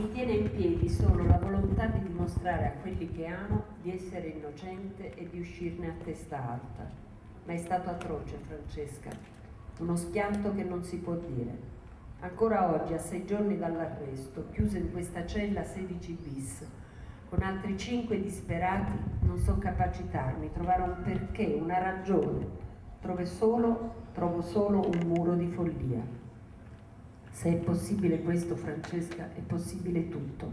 Mi tiene in piedi solo la volontà di dimostrare a quelli che amo di essere innocente e di uscirne a testa alta. Ma è stato atroce, Francesca, uno schianto che non si può dire. Ancora oggi, a 6 giorni dall'arresto, chiuso in questa cella 16 bis, con altri 5 disperati, non so capacitarmi, trovare un perché, una ragione. Trovo solo un muro di follia. Se è possibile questo, Francesca, è possibile tutto.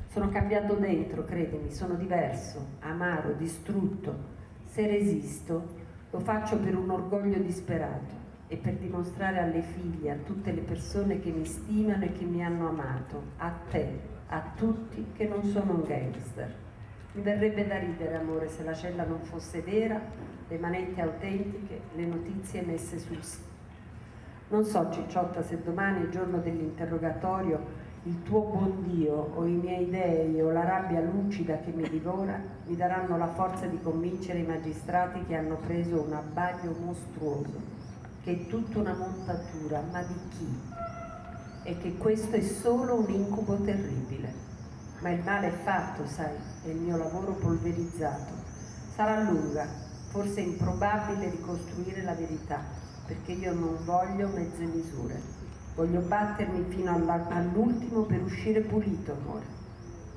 Sono cambiato dentro, credimi, sono diverso, amaro, distrutto. Se resisto, lo faccio per un orgoglio disperato e per dimostrare alle figlie, a tutte le persone che mi stimano e che mi hanno amato, a te, a tutti, che non sono un gangster. Mi verrebbe da ridere, amore, se la cella non fosse vera, le manette autentiche, le notizie messe sul sito. Non so, Cicciotta, se domani, il giorno dell'interrogatorio, il tuo buon Dio o i miei dei o la rabbia lucida che mi divora mi daranno la forza di convincere i magistrati che hanno preso un abbaglio mostruoso, che è tutta una montatura, ma di chi? E che questo è solo un incubo terribile. Ma il male è fatto, sai, è il mio lavoro polverizzato. Sarà lunga, forse improbabile ricostruire la verità, perché io non voglio mezze misure. Voglio battermi fino all'ultimo per uscire pulito, amore.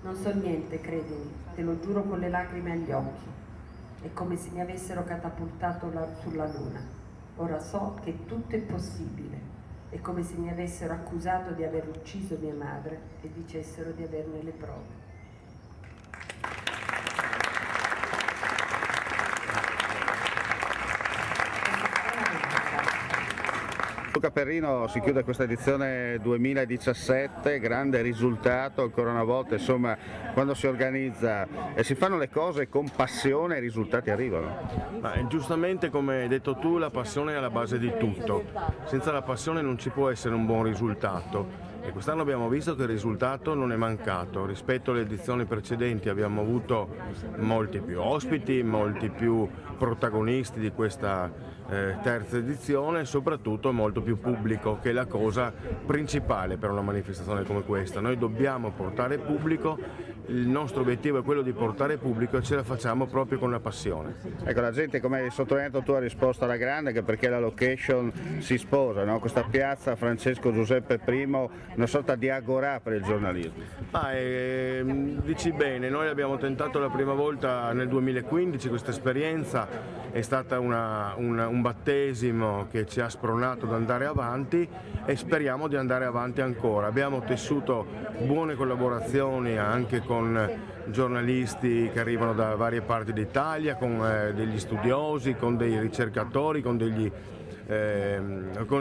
Non so niente, credimi, te lo giuro con le lacrime agli occhi. È come se mi avessero catapultato sulla luna. Ora so che tutto è possibile. È come se mi avessero accusato di aver ucciso mia madre e dicessero di averne le prove. Luca Perrino, si chiude questa edizione 2017, grande risultato ancora una volta, insomma, quando si organizza e si fanno le cose con passione i risultati arrivano. Ma giustamente, come hai detto tu, la passione è alla base di tutto, senza la passione non ci può essere un buon risultato. E quest'anno abbiamo visto che il risultato non è mancato. Rispetto alle edizioni precedenti abbiamo avuto molti più ospiti, molti più protagonisti di questa terza edizione e soprattutto molto più pubblico, che è la cosa principale per una manifestazione come questa. Noi dobbiamo portare pubblico, il nostro obiettivo è quello di portare pubblico e ce la facciamo proprio con la passione. Ecco, la gente, come hai sottolineato tu, ha risposto alla grande, anche perché la location si sposa, no? Questa piazza Francesco Giuseppe I, una sorta di agorà per il giornalismo. Dici bene, noi abbiamo tentato la prima volta nel 2015 questa esperienza, è stata un battesimo che ci ha spronato ad andare avanti e speriamo di andare avanti ancora. Abbiamo tessuto buone collaborazioni anche con giornalisti che arrivano da varie parti d'Italia, con degli studiosi, con dei ricercatori, con dei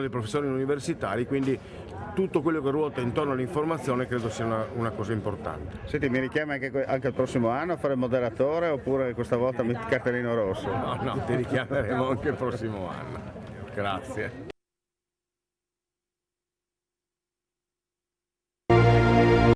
professori universitari, quindi tutto quello che ruota intorno all'informazione credo sia una cosa importante. Senti, mi richiami anche il prossimo anno a fare il moderatore oppure questa volta il cartellino rosso? No, ti richiameremo anche il prossimo anno. Grazie.